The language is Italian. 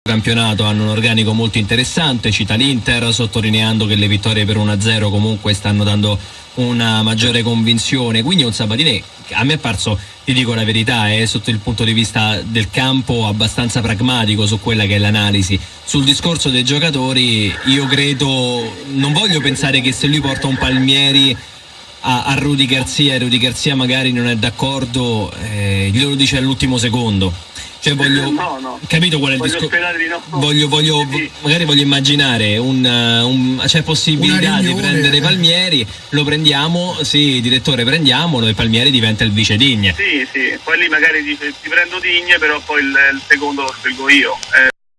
campionato hanno un organico molto interessante, cita l'Inter sottolineando che le vittorie per 1-0 comunque stanno dando una maggiore convinzione, quindi un Sabatini a me è parso, ti dico la verità, sotto il punto di vista del campo abbastanza pragmatico su quella che è l'analisi. Sul discorso dei giocatori io credo, non voglio pensare che se lui porta un Palmieri a Rudy Garcia e Rudy Garcia magari non è d'accordo, glielo dice all'ultimo secondo. Cioè capito qual è il discorso? Magari voglio immaginare c'è possibilità di prendere Palmieri, lo prendiamo, sì, direttore, prendiamolo, e Palmieri diventa il vice Digne. Sì, poi lì magari dice ti prendo Digne, però poi il secondo lo scelgo io.